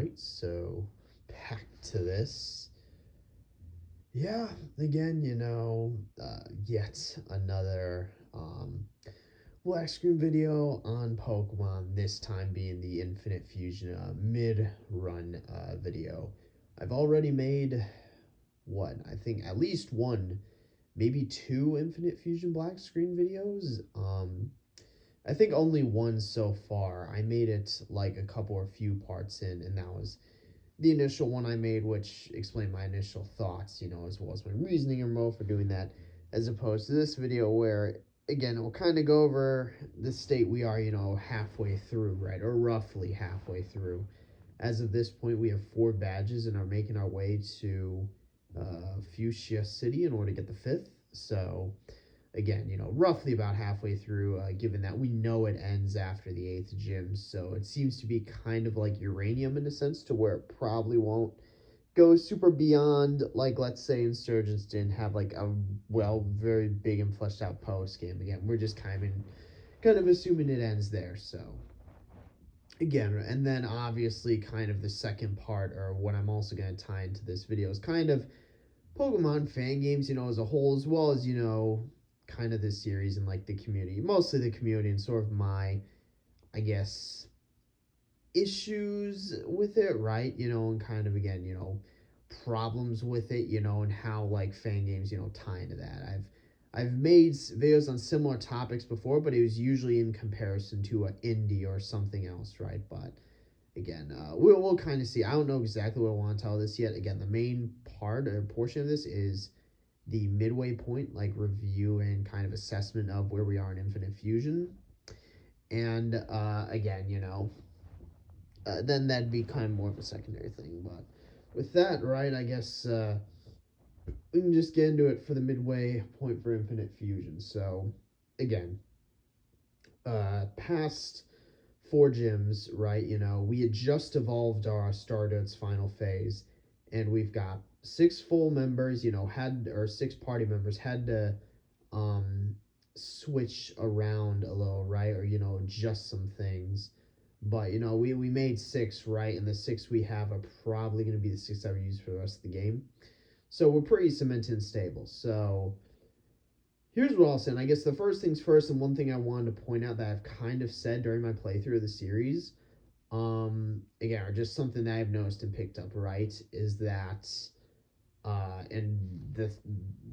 Alright, so back to this. Yeah, again, yet another black screen video on Pokemon, this time being the Infinite Fusion mid-run video. I've already made, I think at least one, maybe two Infinite Fusion black screen videos. I think only one so far. I made it like a couple or few parts in, and that was the initial one I made, which explained my initial thoughts, as well as my reasoning and mo for doing that, as opposed to this video where, again, it will kind of go over the state we are, halfway through, right, or roughly halfway through. As of this point, we have 4 badges and are making our way to Fuchsia City in order to get the 5th. So, again, roughly about halfway through, given that we know it ends after the 8th gym. So it seems to be kind of like uranium in a sense, to where it probably won't go super beyond, like, let's say Insurgents didn't have like a very big and fleshed out post game. Again, we're just kind of assuming it ends there. So again, and then obviously kind of the second part, or what I'm also going to tie into this video, is kind of Pokemon fan games, as a whole, as well as, kind of this series and like the community, mostly the community, and sort of my, I guess, issues with it, right? And kind of, again, problems with it, and how like fan games, tie into that. I've made videos on similar topics before, but it was usually in comparison to an indie or something else, right? But again, we'll kind of see. I don't know exactly what I want to tell this yet. Again, the main part or portion of this is the midway point, like review and kind of assessment of where we are in Infinite Fusion. And again, then that'd be kind of more of a secondary thing. But with that, right, I guess we can just get into it for the midway point for Infinite Fusion. So, again, past 4 gyms, right, we had just evolved our Stardote's final phase, and we've got 6 full members, 6 party members had to switch around a little, right, or adjust some things. But we made 6, right, and the 6 we have are probably going to be the 6 that we use for the rest of the game. So we're pretty cemented and stable. So here's what I'll say. And I guess the first things first, and one thing I wanted to point out that I've kind of said during my playthrough of the series, again, or just something that I've noticed and picked up, right, is that and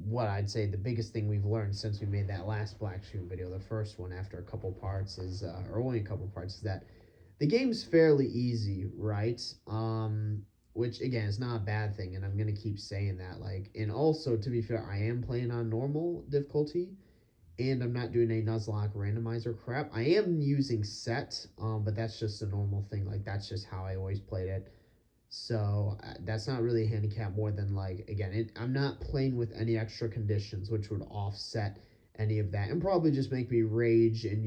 what I'd say the biggest thing we've learned since we made that last black screen video, the first one after a couple parts, is or only a couple parts, is that the game's fairly easy, right? Which again is not a bad thing, and I'm gonna keep saying that. Like, and also, to be fair, I am playing on normal difficulty, and I'm not doing a Nuzlocke randomizer crap. I am using set, but that's just a normal thing. Like, that's just how I always played it. So that's not really a handicap more than, like, again, I'm not playing with any extra conditions, which would offset any of that and probably just make me rage and,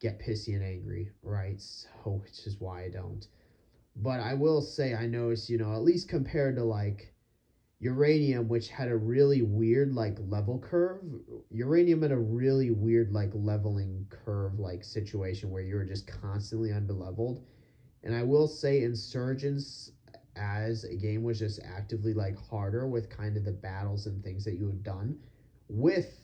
get pissy and angry, right? So, which is why I don't. But I will say, I noticed, at least compared to, like, Uranium, which had a really weird, like, level curve. Uranium had a really weird, like, leveling curve, like, situation where you were just constantly underleveled. And I will say Insurgents as a game was just actively, like, harder with kind of the battles and things that you had done. With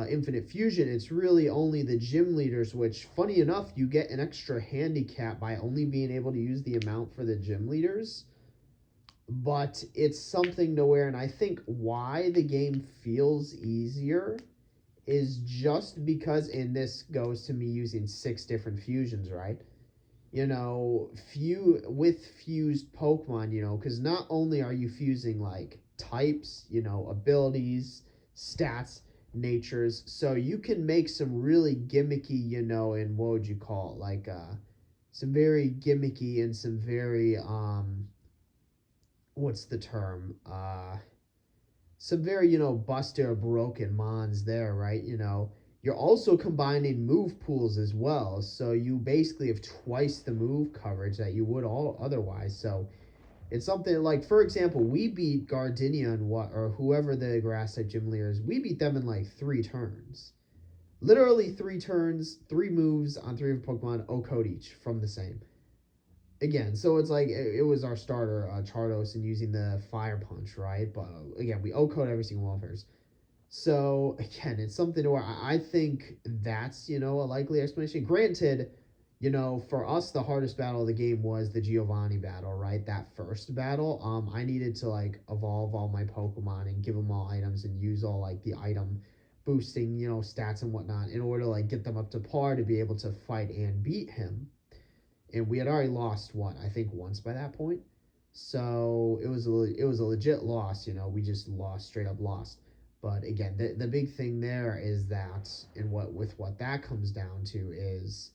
Infinite Fusion, it's really only the gym leaders, which, funny enough, you get an extra handicap by only being able to use the amount for the gym leaders. But it's something to where, and I think why the game feels easier is just because, and this goes to me using 6 different fusions, right? With fused Pokemon, because not only are you fusing, like, types, abilities, stats, natures, so you can make some really gimmicky, and what would you call it, like, some very gimmicky and some very, what's the term, some very, busted or broken mons there, right? You're also combining move pools as well, so you basically have twice the move coverage that you would all otherwise. So it's something like, for example, we beat Gardenia and or whoever the grass type gym leader is, we beat them in like 3 turns. Literally 3 turns, 3 moves on 3 of Pokemon, O code each from the same. again, so it's like it was our starter, Chardos, and using the Fire Punch, right? But again, we O code every single one of hers. So again, it's something to where I think that's a likely explanation. Granted, for us the hardest battle of the game was the Giovanni battle, right? That first battle. I needed to like evolve all my Pokemon and give them all items and use all like the item boosting, stats and whatnot in order to like get them up to par to be able to fight and beat him. And we had already lost one, I think, once by that point. So it was a legit loss. We just lost, straight up lost. But again, the big thing there is that, and what that comes down to is,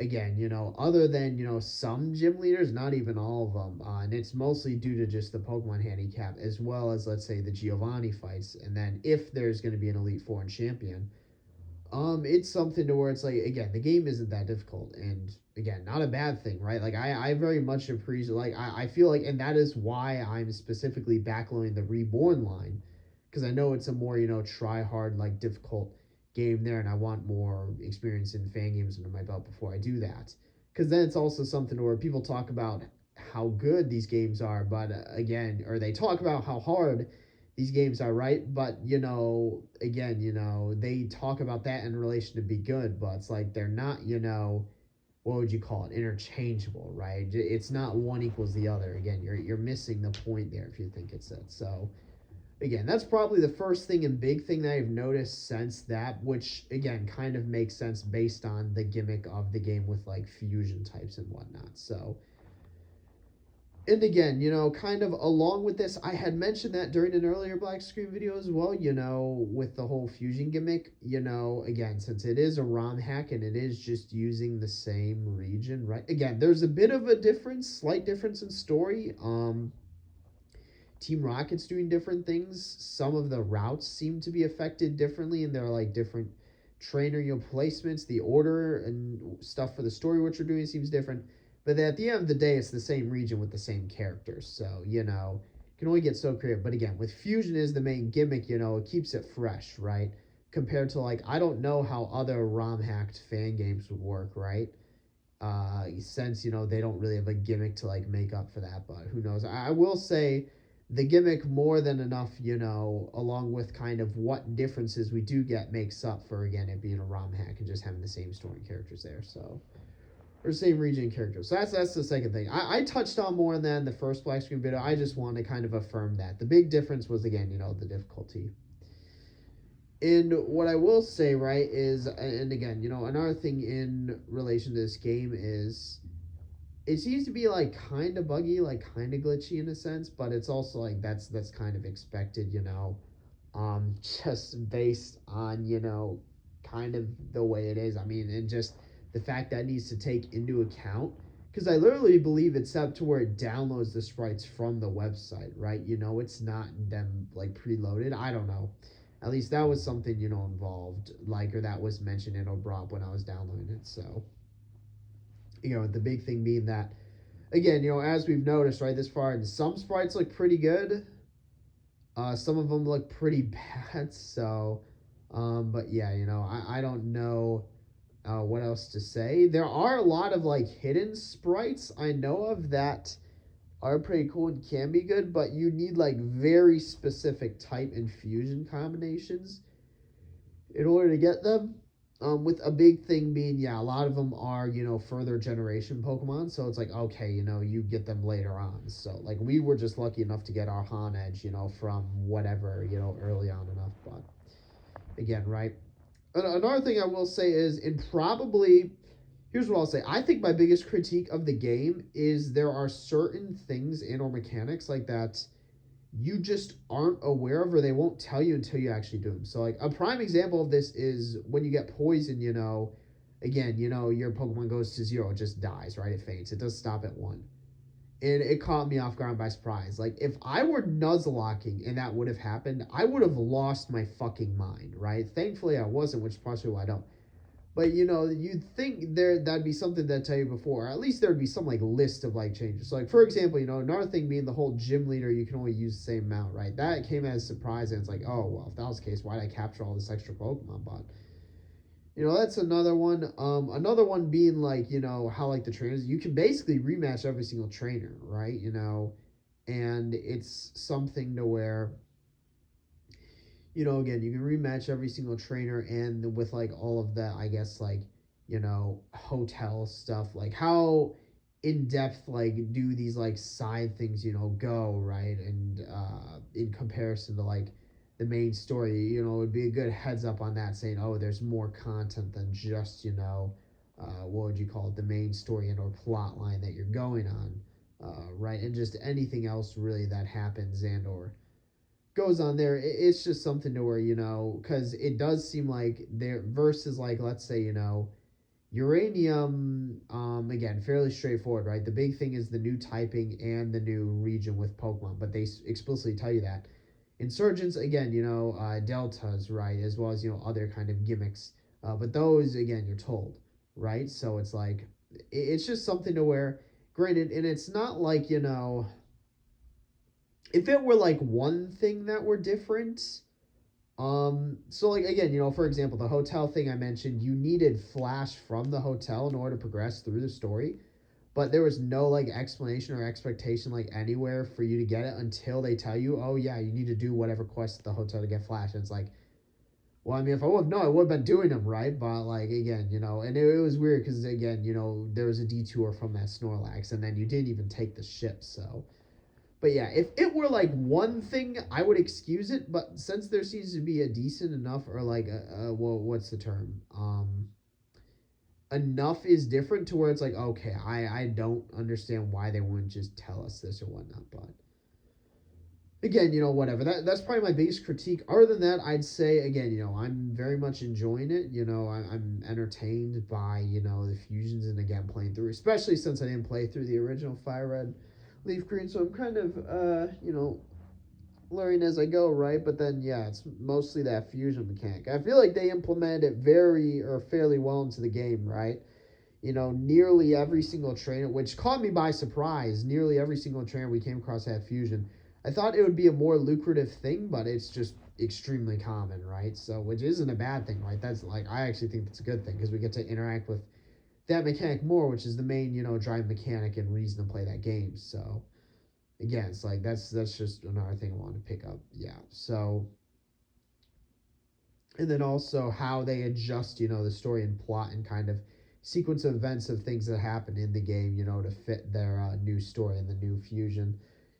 again, other than some gym leaders, not even all of them, and it's mostly due to just the Pokemon handicap, as well as let's say the Giovanni fights, and then if there's going to be an Elite Four and champion, it's something to where it's like, again, the game isn't that difficult, and again, not a bad thing, right? Like I very much appreciate, like I feel like, and that is why I'm specifically backloading the Reborn line, because I know it's a more try hard, like difficult game there, and I want more experience in fan games under my belt before I do that, because then it's also something where people talk about how good these games are, but again, or they talk about how hard these games are, right? But again, they talk about that in relation to be good, but it's like they're not, what would you call it? Interchangeable, right? It's not one equals the other. Again, you're missing the point there if you think it's it. So again, that's probably the first thing and big thing that I've noticed since that, which again kind of makes sense based on the gimmick of the game with like fusion types and whatnot. So, and again, kind of along with this, I had mentioned that during an earlier black screen video as well, with the whole fusion gimmick, again, since it is a ROM hack and it is just using the same region, right? Again, there's a bit of a difference, slight difference in story. Team Rocket's doing different things. Some of the routes seem to be affected differently, and there are like different trainer placements, the order and stuff for the story which are doing seems different. But at the end of the day, it's the same region with the same characters. So, can only get so creative. But again, with Fusion is the main gimmick, it keeps it fresh, right? Compared to like, I don't know how other ROM hacked fan games would work, right? Since, they don't really have a gimmick to like make up for that, but who knows? I will say the gimmick more than enough, along with kind of what differences we do get makes up for, again, it being a ROM hack and just having the same story characters there. So, or same region characters. So that's the second thing. I touched on more than the first black screen video. I just want to kind of affirm that. The big difference was, again, the difficulty. And what I will say, right, is, and again, another thing in relation to this game is it seems to be like kind of buggy, like kind of glitchy in a sense, but it's also like that's kind of expected, just based on, kind of the way it is. I mean, and just the fact that it needs to take into account, because I literally believe it's up to where it downloads the sprites from the website, right? It's not them like preloaded. I don't know. At least that was something, involved, like, or that was mentioned in Obrob when I was downloading it. So, the big thing being that, again, as we've noticed, right, this far, and some sprites look pretty good. Some of them look pretty bad. So, but yeah, I don't know what else to say. There are a lot of like hidden sprites I know of that are pretty cool and can be good, but you need like very specific type and fusion combinations in order to get them. With a big thing being, yeah, a lot of them are, further generation Pokemon. So it's like, okay, you get them later on. So, like, we were just lucky enough to get our Han Edge, from whatever, early on enough. But again, right? Another thing I will say is, and probably, here's what I'll say. I think my biggest critique of the game is there are certain things in or mechanics like that you just aren't aware of, or they won't tell you until you actually do them. So like a prime example of this is when you get poison, again, your Pokemon goes to 0, it just dies, right? It faints. It does stop at 1. And it caught me off guard by surprise. Like, if I were Nuzlocking and that would have happened, I would have lost my fucking mind, right? Thankfully, I wasn't, which is partially why I don't. But you'd think that'd be something that tell you before. Or at least there'd be some like list of like changes. So like for example, another thing being the whole gym leader, you can only use the same amount, right? That came as a surprise, and it's like, oh well, if that was the case, why did I capture all this extra Pokemon? But That's another one. Another one being like, how like the trainers, you can basically rematch every single trainer, right? And it's something to where, again, you can rematch every single trainer, and with like all of that, I guess, like, hotel stuff, like how in depth like do these like side things, go, right? And in comparison to like the main story, it would be a good heads up on that, saying, oh, there's more content than just, what would you call it, the main story and or plot line that you're going on, right? And just anything else really that happens and or goes on there. It's just something to where, because it does seem like there versus like, let's say, uranium, again, fairly straightforward, right? The big thing is the new typing and the new region with Pokemon, but they explicitly tell you that. Insurgents, again, deltas, right, as well as, other kind of gimmicks, but those, again, you're told, right? So it's like it's just something to where, granted, and it's not like, if it were like one thing that were different. So like, again, for example, the hotel thing I mentioned, you needed flash from the hotel in order to progress through the story, but there was no like explanation or expectation like anywhere for you to get it until they tell you, oh yeah, you need to do whatever quest at the hotel to get flash. And it's like, well, I mean, if I would have known, I would have been doing them, right? But like, again, and it was weird because, again, there was a detour from that Snorlax, and then you didn't even take the ship. So, but yeah, if it were like one thing, I would excuse it. But since there seems to be a decent enough, or like well, what's the term? Enough is different to where it's like, okay, I don't understand why they wouldn't just tell us this or whatnot. But again, whatever. That's probably my biggest critique. Other than that, I'd say, again, I'm very much enjoying it. I'm entertained by, the fusions, and again, playing through, especially since I didn't play through the original Fire Red, Leaf Green. So I'm kind of learning as I go, right? But then, yeah, it's mostly that fusion mechanic. I feel like they implemented it very or fairly well into the game, right? Nearly every single trainer, which caught me by surprise, nearly every single trainer we came across had fusion. I thought it would be a more lucrative thing, but it's just extremely common, right? So, which isn't a bad thing, right? That's like, I actually think that's a good thing because we get to interact with that mechanic more, which is the main, drive mechanic and reason to play that game. So, again, it's like that's just another thing I wanted to pick up. Yeah. So, and then also how they adjust, the story and plot and kind of sequence of events of things that happen in the game, to fit their new story and the new fusion,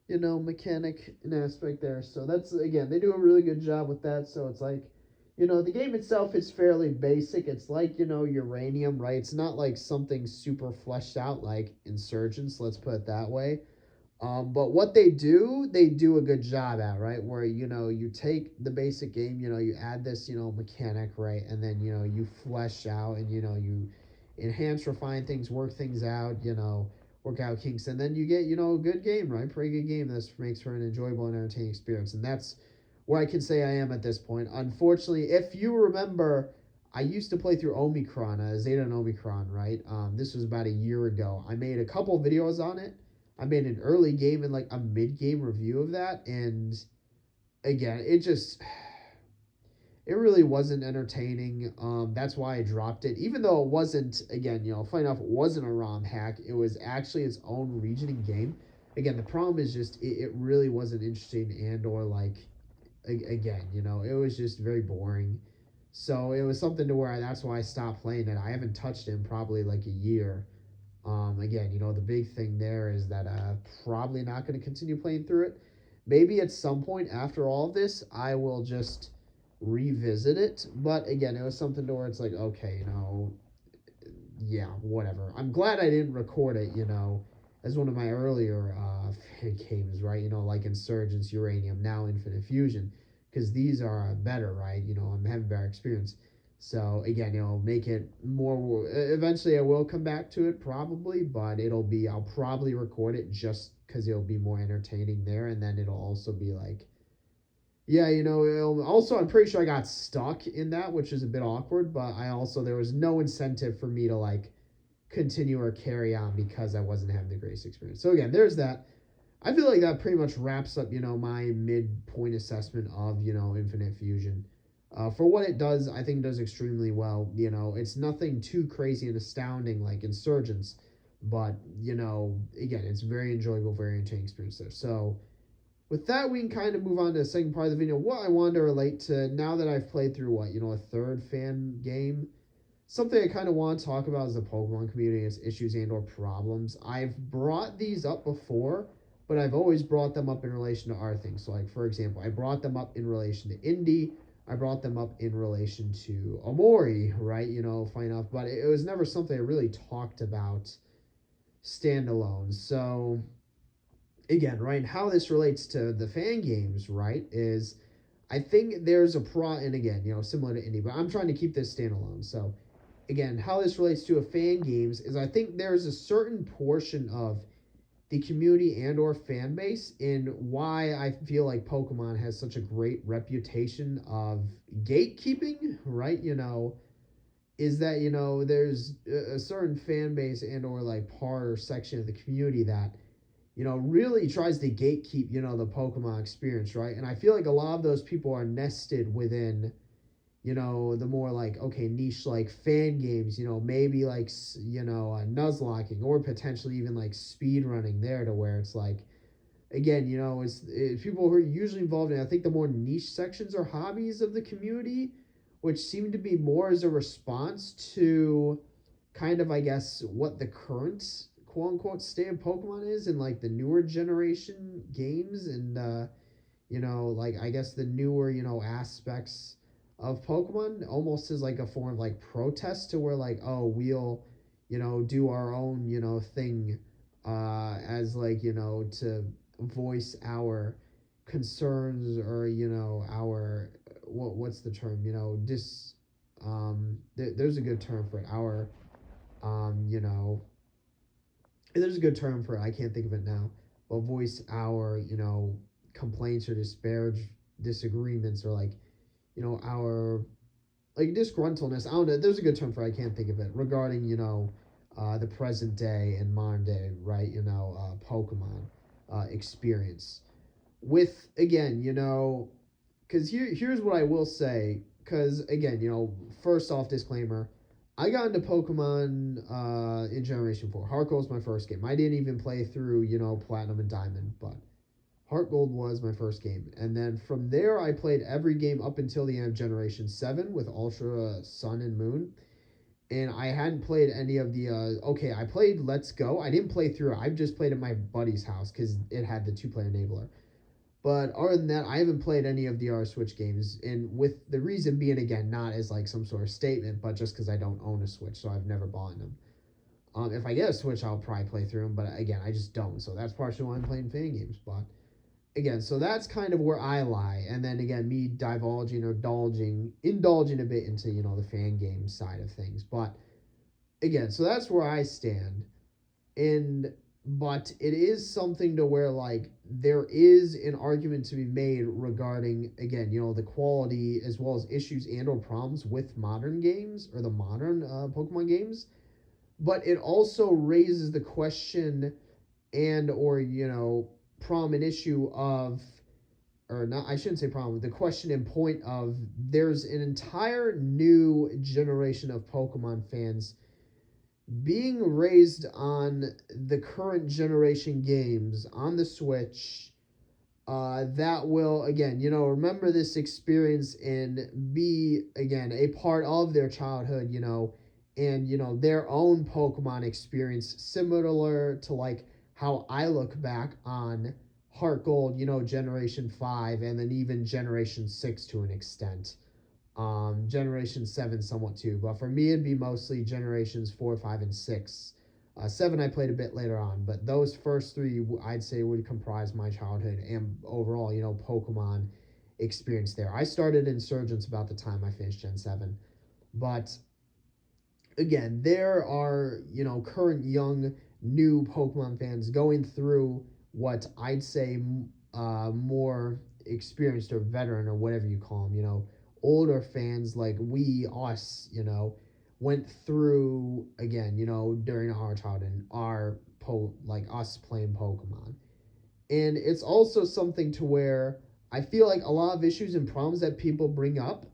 mechanic and aspect there. So that's, again, they do a really good job with that. So it's like, the game itself is fairly basic. It's like, uranium, right? It's not like something super fleshed out like Insurgents, let's put it that way. But what they do a good job at, right? Where, you take the basic game, you add this, mechanic, right? And then, you flesh out and, you enhance, refine things, work things out, work out kinks. And then you get, a good game, right? Pretty good game. This makes for an enjoyable and entertaining experience. And that's where I can say I am at this point. Unfortunately, if you remember, I used to play through Omicron, Zeta and Omicron, right? This was about a year ago. I made a couple videos on it. I made an early game and like a mid game review of that, and again, it really wasn't entertaining. That's why I dropped it, even though it wasn't, again, funny enough, it wasn't a ROM hack. It was actually its own region game. Again, the problem is just it really wasn't interesting and or like, again, it was just very boring. So it was something to where that's why I stopped playing it. I haven't touched it in probably like a year. Again, the big thing there is that probably not going to continue playing through it. Maybe at some point after all of this, I will just revisit it. But again, it was something to where it's like, okay, yeah, whatever. I'm glad I didn't record it, as one of my earlier games, right? Like Insurgents, Uranium, now Infinite Fusion, because these are better, right? I'm having better experience. So again, make it more. Eventually, I will come back to it probably, but I'll probably record it just because it'll be more entertaining there, and then it'll also be like, yeah, also I'm pretty sure I got stuck in that, which is a bit awkward, but there was no incentive for me to like continue or carry on because I wasn't having the greatest experience. So again, there's that. I feel like that pretty much wraps up, my midpoint assessment of, Infinite Fusion. For what it does, I think it does extremely well. It's nothing too crazy and astounding like Insurgents, but again, it's very enjoyable, very entertaining experience there. So with that, we can kind of move on to the second part of the video. What I wanted to relate to now that I've played through a third fan game. Something I kind of want to talk about is the Pokemon community, its issues and or problems. I've brought these up before, but I've always brought them up in relation to our things. So, like, for example, I brought them up in relation to Indy. I brought them up in relation to Omori, right? Funny enough. But it was never something I really talked about standalone. So, again, right, how this relates to the fan games, right, is I think there's a and again, similar to Indy, but I'm trying to keep this standalone. So, again, how this relates to a fan games is I think there's a certain portion of the community and or fan base in why I feel like Pokemon has such a great reputation of gatekeeping, right? Is that, there's a certain fan base and or like part or section of the community that, really tries to gatekeep, the Pokemon experience, right? And I feel like a lot of those people are nested within the more like, okay, niche like fan games, maybe like, Nuzlocking or potentially even like speed running there to where it's like, again, it's people who are usually involved in, I think the more niche sections or hobbies of the community, which seem to be more as a response to kind of, I guess, what the current quote unquote state of Pokemon is in like the newer generation games and, like I guess the newer, aspects of Pokemon almost as like a form of like protest to where like, oh, we'll, do our own, thing as like, to voice our concerns or, our what's the term, there's a good term for it. Our there's a good term for it. I can't think of it now. But voice our, complaints or disagreements or like, our like disgruntledness. I don't know. There's a good term for it. I can't think of it regarding, the present day and modern day, right? Pokemon experience. With again, because here's what I will say. Because again, first off, disclaimer. I got into Pokemon in Generation 4. Heart Gold was my first game. I didn't even play through, Platinum and Diamond, but Heart Gold was my first game. And then from there, I played every game up until the end of Generation 7 with Ultra Sun and Moon. And I hadn't played any of the, okay, I played Let's Go. I didn't play through it. I just played at my buddy's house because it had the 2-player enabler. But other than that, I haven't played any of the R Switch games, and with the reason being, again, not as like some sort of statement, but just because I don't own a Switch, so I've never bought them. If I get a Switch, I'll probably play through them, but again, I just don't, so that's partially why I'm playing fan games. But again, so that's kind of where I lie, and then again, me divulging or indulging a bit into the fan game side of things. But again, so that's where I stand, and but it is something to where like there is an argument to be made regarding again the quality as well as issues and or problems with modern games or the modern Pokemon games, but it also raises the question and or problem and issue of, or not, I shouldn't say problem, the question and point of there's an entire new generation of Pokemon fans being raised on the current generation games on the Switch, that will, again, remember this experience and be, again, a part of their childhood, and, their own Pokemon experience, similar to, like, how I look back on Heart Gold, Generation 5, and then even Generation 6 to an extent. Generation 7 somewhat too, but for me it'd be mostly generations 4, 5, and 6. 7 I played a bit later on, but those first three I'd say would comprise my childhood and overall, Pokemon experience there. I started Insurgents about the time I finished Gen 7, but again, there are, current young, new Pokemon fans going through what I'd say more experienced or veteran or whatever you call them, older fans like us, went through again, during our childhood and like us playing Pokemon. And it's also something to where I feel like a lot of issues and problems that people bring up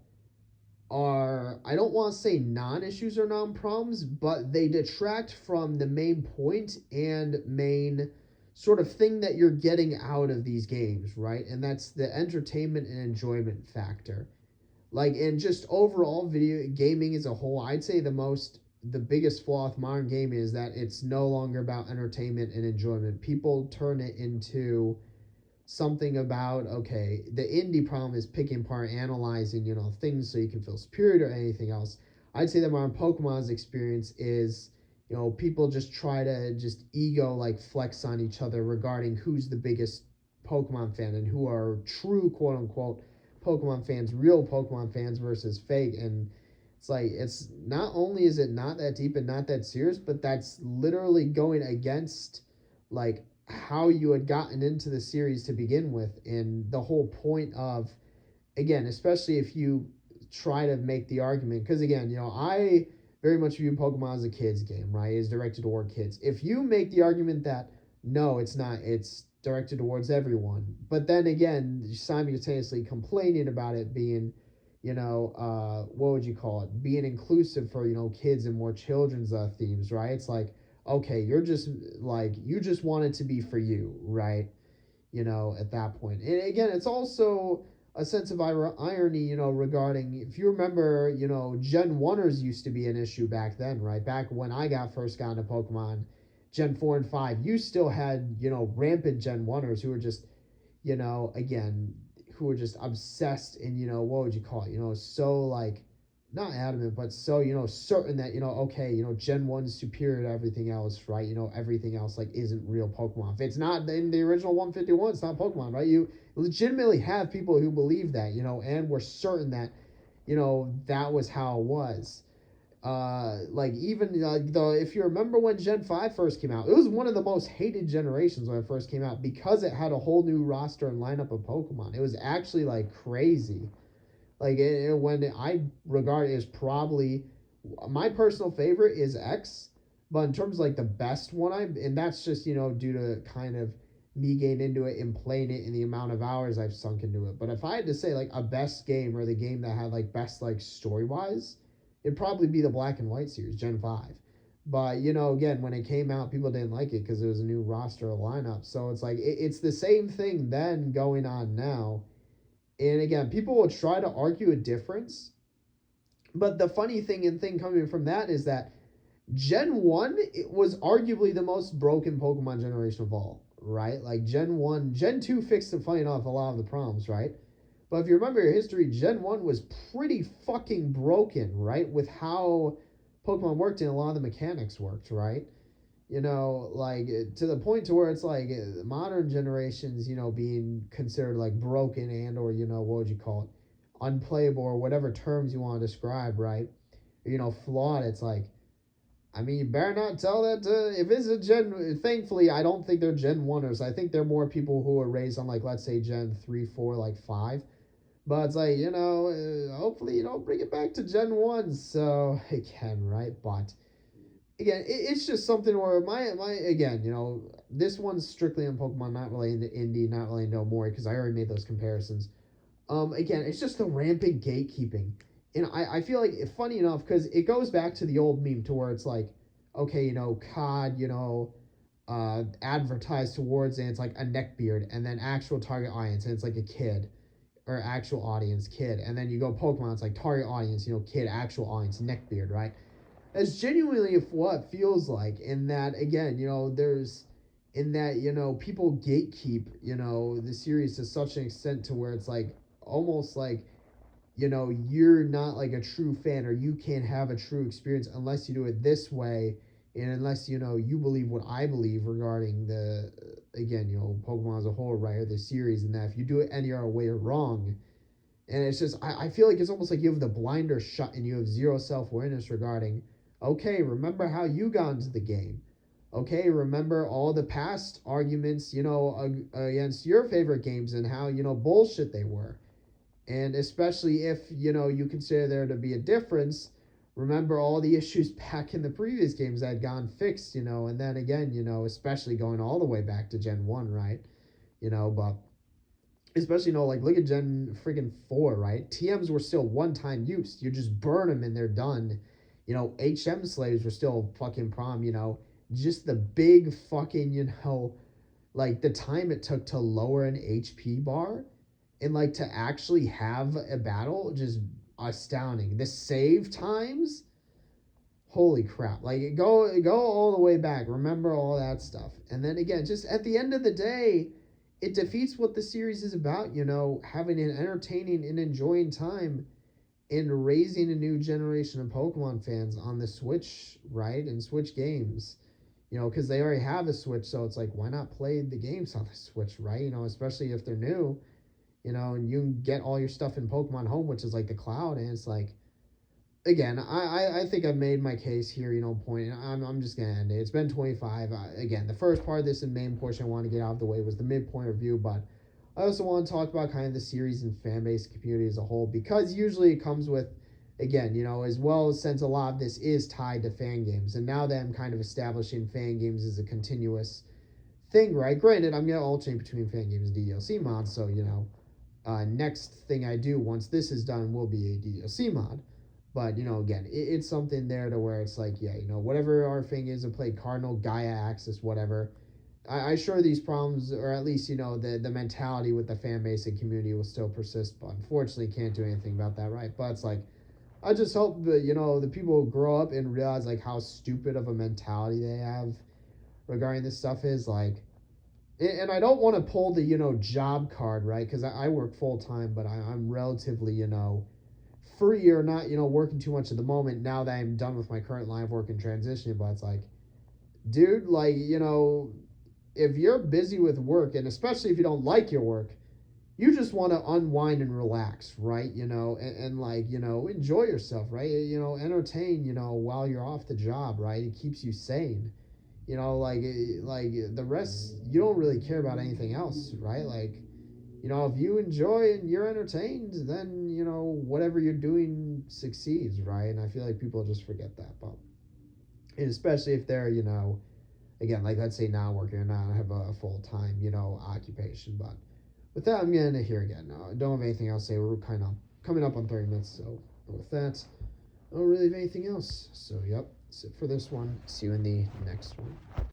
are, I don't want to say non-issues or non-problems, but they detract from the main point and main sort of thing that you're getting out of these games, right? And that's the entertainment and enjoyment factor. Like, and just overall video gaming as a whole, I'd say the biggest flaw with modern gaming is that it's no longer about entertainment and enjoyment. People turn it into something about, okay, the indie problem is picking apart, analyzing, things so you can feel superior to anything else. I'd say that my Pokemon's experience is, people just try to just ego like flex on each other regarding who's the biggest Pokemon fan and who are true quote unquote Pokemon fans, real Pokemon fans versus fake. And it's like, it's not only is it not that deep and not that serious, but that's literally going against like how you had gotten into the series to begin with, and the whole point of, again, especially if you try to make the argument, because again, I very much view Pokemon as a kids game, right? It's directed toward kids. If you make the argument that no, it's not, it's directed towards everyone, but then again simultaneously complaining about it being, what would you call it, being inclusive for kids and more children's themes, right? It's like, okay, you're just like, you just want it to be for you, right? At that point. And again, it's also a sense of irony, regarding, if you remember, Gen 1ers used to be an issue back then, right? Back when I first got into Pokemon, Gen 4 and 5, you still had, rampant Gen 1ers who were just, again, who were just obsessed and, what would you call it? So like, not adamant, but so, certain that, okay, Gen 1 is superior to everything else, right? Everything else, like, isn't real Pokemon. If it's not in the original 151, it's not Pokemon, right? You legitimately have people who believe that, and were certain that, that was how it was. Like, even, if you remember when Gen 5 first came out, it was one of the most hated generations when it first came out because it had a whole new roster and lineup of Pokemon. It was actually, like, crazy. Like, when I regard it as probably my personal favorite is X, but in terms of like the best one, and that's just due to kind of me getting into it and playing it and the amount of hours I've sunk into it. But if I had to say like a best game, or the game that had like best like story wise, it'd probably be the Black and White series, Gen 5. But again, when it came out, people didn't like it because it was a new roster lineup. So it's like it's the same thing then going on now. And again, people will try to argue a difference, but the funny thing coming from that is that Gen 1, it was arguably the most broken Pokemon generation of all, right? Like Gen 1, Gen 2 fixed and funny enough a lot of the problems, right? But if you remember your history, Gen 1 was pretty fucking broken, right? With how Pokemon worked and a lot of the mechanics worked, right? Like to the point to where it's like modern generations, being considered like broken and or what would you call it, unplayable, or whatever terms you want to describe, right? Flawed. It's like, I mean, you better not tell that to, if it's a Gen, thankfully I don't think they're Gen 1ers. I think they're more people who are raised on like, let's say Gen 3, 4, like 5. But it's like, hopefully you don't bring it back to Gen 1, so it can, right? But again, it's just something where my again, this one's strictly on Pokemon, not really into indie, not really into Omori, because I already made those comparisons. Again, it's just the rampant gatekeeping, and I feel like, funny enough, because it goes back to the old meme to where it's like, okay, COD, advertised towards, and it's like a neckbeard, and then actual target audience, and it's like a kid, or actual audience kid, and then you go Pokemon, it's like target audience, kid, actual audience, neckbeard, right? That's genuinely what it feels like. In that, again, there's, in that, people gatekeep, the series to such an extent to where it's like, almost like, you're not like a true fan, or you can't have a true experience unless you do it this way, and unless you believe what I believe regarding the, again, Pokemon as a whole, right, or the series, and that if you do it any other way, you're wrong. And it's just, I feel like it's almost like you have the blinders shut and you have zero self-awareness regarding, okay, remember how you got into the game. Okay, remember all the past arguments, against your favorite games, and how, bullshit they were. And especially if, you consider there to be a difference, remember all the issues back in the previous games that had gone fixed, and then again, especially going all the way back to Gen 1, right? But Especially, like, look at Gen freaking 4, right? TMs were still one time use. You just burn them and they're done. HM slaves were still fucking prom, just the big fucking, like the time it took to lower an HP bar and like to actually have a battle, just astounding. The save times, holy crap. Like go all the way back. Remember all that stuff. And then again, just at the end of the day, it defeats what the series is about, having an entertaining and enjoying time and raising a new generation of Pokemon fans on the Switch, right? And Switch games. Because they already have a Switch, so it's like, why not play the games on the Switch, right? Especially if they're new, and you can get all your stuff in Pokemon Home, which is like the cloud, and it's like, again, I think I've made my case here, point. I'm just gonna end it. It's been 25. Again, the first part of this and main portion I want to get out of the way was the midpoint review, but I also want to talk about kind of the series and fan base community as a whole, because usually it comes with, again, as well, since a lot of this is tied to fan games, and now that I'm kind of establishing fan games as a continuous thing, right? Granted, I'm gonna alternate between fan games and DLC mods, so next thing I do once this is done will be a DLC mod. But again, it's something there to where it's like, yeah, whatever our thing is, to play Cardinal, Gaia, Axis, whatever. I sure these problems, or at least the mentality with the fan base and community will still persist. But unfortunately, can't do anything about that, right? But it's like, I just hope that the people grow up and realize like how stupid of a mentality they have regarding this stuff is like. And I don't want to pull the job card, right? Because I work full time, but I'm relatively free, or not working too much at the moment now that I'm done with my current line of work and transitioning. But it's like, dude, like, if you're busy with work, and especially if you don't like your work, you just want to unwind and relax, right? And like, enjoy yourself, right? Entertain, while you're off the job, right? It keeps you sane. Like the rest, you don't really care about anything else, right? Like, if you enjoy and you're entertained, then, whatever you're doing succeeds, right? And I feel like people just forget that. But, and especially if they're, again, like, let's say not working or not have a full time, occupation. But with that, I'm going to here again. I don't have anything else to say. We're kind of coming up on 30 minutes. So with that, I don't really have anything else. So, yep, that's it for this one. See you in the next one.